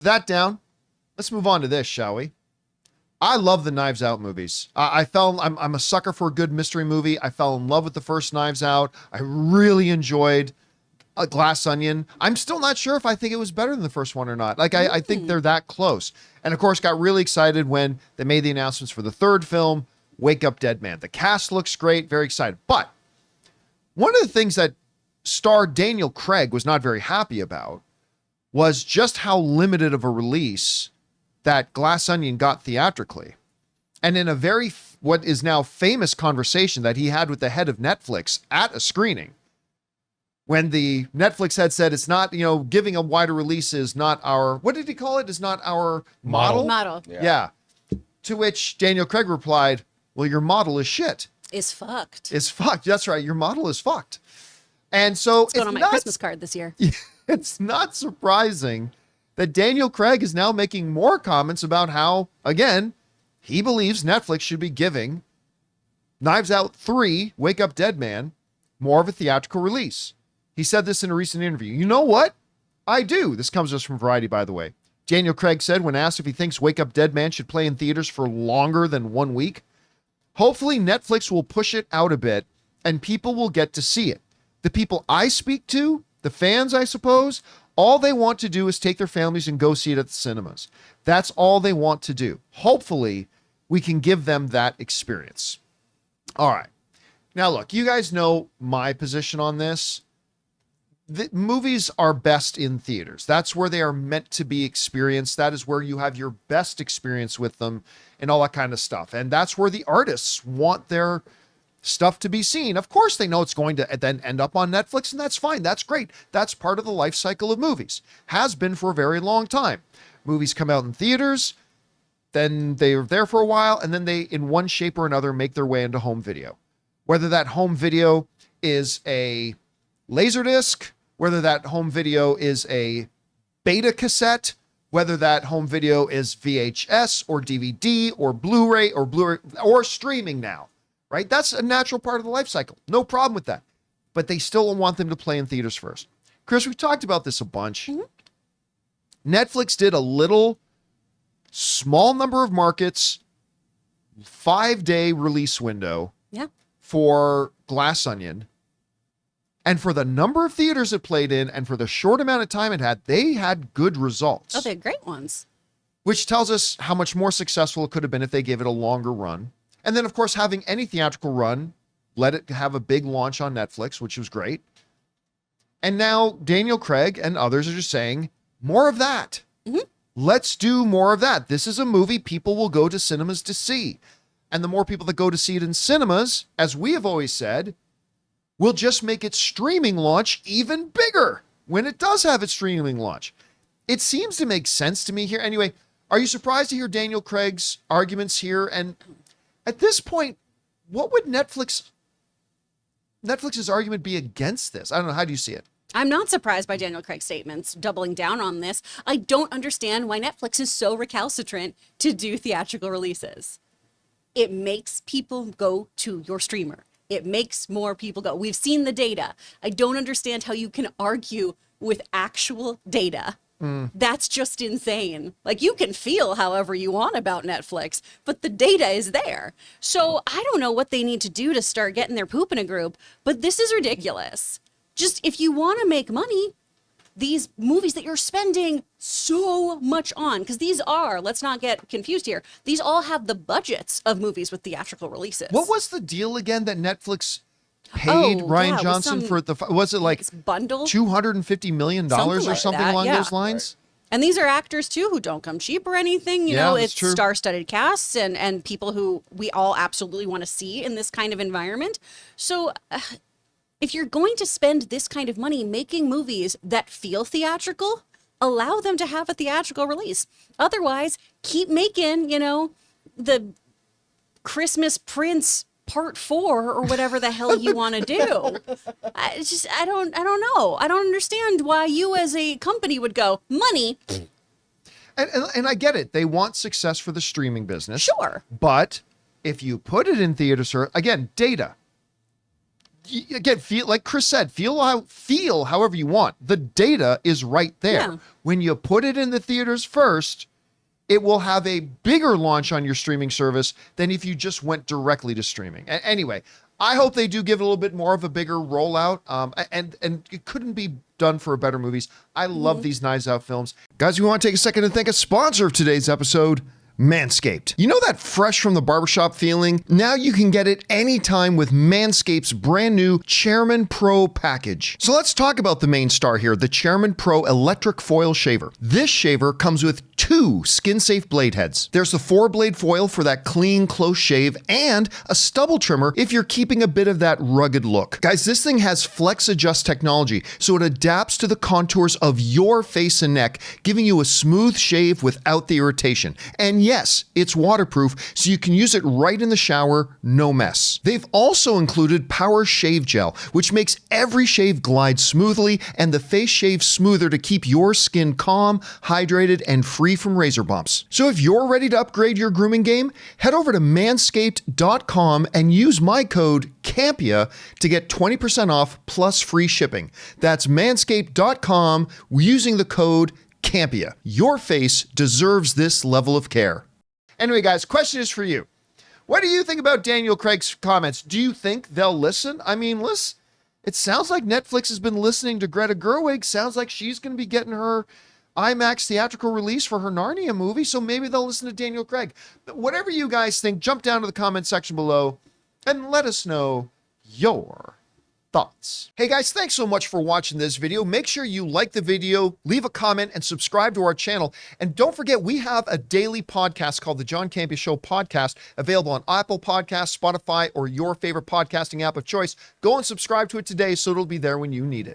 That down. Let's move on to this, shall we? I love the Knives Out movies. I'm a sucker for a good mystery movie. I fell in love with the first Knives Out. I really enjoyed A Glass Onion. I'm still not sure if I think it was better than the first one or not. I think they're that close. And of course, got really excited when they made the announcements for the third film, Wake Up Dead Man. The cast looks great. Very excited. But one of the things that star Daniel Craig was not very happy about was just how limited of a release that Glass Onion got theatrically. And in a very, what is now famous conversation that he had with the head of Netflix at a screening, when the Netflix had said, it's not, giving a wider release is not our, what did he call it? Is not our model? Model. Yeah. To which Daniel Craig replied, well, your model is shit. Is fucked. It's fucked. That's right. Your model is fucked. And so it's going on my Christmas card this year. It's not surprising that Daniel Craig is now making more comments about how, again, he believes Netflix should be giving Knives Out 3, Wake Up Dead Man, more of a theatrical release. He said this in a recent interview. You know what? I do. This comes just from Variety, by the way. Daniel Craig said when asked if he thinks Wake Up Dead Man should play in theaters for longer than 1 week, hopefully Netflix will push it out a bit and people will get to see it. The people I speak to, the fans, I suppose, all they want to do is take their families and go see it at the cinemas. That's all they want to do. Hopefully, we can give them that experience. All right. Now, look, you guys know my position on this. The movies are best in theaters. That's where they are meant to be experienced. That is where you have your best experience with them and all that kind of stuff. And that's where the artists want their stuff to be seen. Of course, they know it's going to then end up on Netflix, and that's fine. That's great. That's part of the life cycle of movies. Has been for a very long time. Movies come out in theaters, then they're there for a while, and then they, in one shape or another, make their way into home video. Whether that home video is a Laserdisc, whether that home video is a beta cassette, whether that home video is VHS or DVD or Blu-ray or streaming now. Right? That's a natural part of the life cycle. No problem with that. But they still want them to play in theaters first. Chris, we've talked about this a bunch. Mm-hmm. Netflix did a little small number of markets, 5-day release window for Glass Onion. And for the number of theaters it played in and for the short amount of time it had, they had good results. Oh, they had great ones. Which tells us how much more successful it could have been if they gave it a longer run. And then, of course, having any theatrical run, let it have a big launch on Netflix, which was great. And now Daniel Craig and others are just saying, more of that. Mm-hmm. Let's do more of that. This is a movie people will go to cinemas to see. And the more people that go to see it in cinemas, as we have always said, will just make its streaming launch even bigger when it does have its streaming launch. It seems to make sense to me here. Anyway, are you surprised to hear Daniel Craig's arguments here? And at this point, what would Netflix's argument be against this? I don't know. How do you see it? I'm not surprised by Daniel Craig's statements doubling down on this. I don't understand why Netflix is so recalcitrant to do theatrical releases. It makes people go to your streamer. It makes more people go. We've seen the data. I don't understand how you can argue with actual data. That's just insane. Like, you can feel however you want about Netflix, but the data is there. So I don't know what they need to do to start getting their poop in a group, but this is ridiculous. Just, if you want to make money, these movies that you're spending so much on, because these are, let's not get confused here, these all have the budgets of movies with theatrical releases. What was the deal again that Netflix paid Rian Johnson for was it like bundle $250 million or something along those lines? Right. And these are actors too who don't come cheap or anything. You know, it's true. Star-studded casts and people who we all absolutely want to see in this kind of environment. So if you're going to spend this kind of money making movies that feel theatrical, allow them to have a theatrical release. Otherwise, keep making, the Christmas Prince Part 4 or whatever the hell you want to do. I don't know. I don't understand why you as a company would go, money. And I get it. They want success for the streaming business. Sure. But if you put it in theaters, again, data. again, feel like Chris said, feel however you want. The data is right there. Yeah. When you put it in the theaters first, it will have a bigger launch on your streaming service than if you just went directly to streaming. Anyway, I hope they do give it a little bit more of a bigger rollout. And it couldn't be done for better movies. I love these Knives Out films. Guys, we want to take a second to thank a sponsor of today's episode, Manscaped. You know that fresh from the barbershop feeling? Now you can get it anytime with Manscaped's brand new Chairman Pro package. So let's talk about the main star here, the Chairman Pro electric foil shaver. This shaver comes with 2 skin-safe blade heads. There's the 4-blade foil for that clean, close shave, and a stubble trimmer if you're keeping a bit of that rugged look. Guys, this thing has flex adjust technology, so it adapts to the contours of your face and neck, giving you a smooth shave without the irritation. And yes, it's waterproof, so you can use it right in the shower, no mess. They've also included Power Shave Gel, which makes every shave glide smoothly and the face shave smoother to keep your skin calm, hydrated, and free from razor bumps. So if you're ready to upgrade your grooming game, head over to manscaped.com and use my code Campea to get 20% off plus free shipping. That's manscaped.com using the code Campea. Your face deserves this level of care. Anyway, guys, question is for you. What do you think about Daniel Craig's comments? Do you think they'll listen? I mean, listen, it sounds like Netflix has been listening to Greta Gerwig. Sounds like she's going to be getting her IMAX theatrical release for her Narnia movie, so maybe they'll listen to Daniel Craig. But whatever you guys think, jump down to the comment section below and let us know your thoughts. Hey guys, thanks so much for watching this video. Make sure you like the video, leave a comment, and subscribe to our channel. And don't forget, we have a daily podcast called the John Campea Show podcast, available on Apple Podcasts, Spotify, or your favorite podcasting app of choice. Go and subscribe to it today so it'll be there when you need it.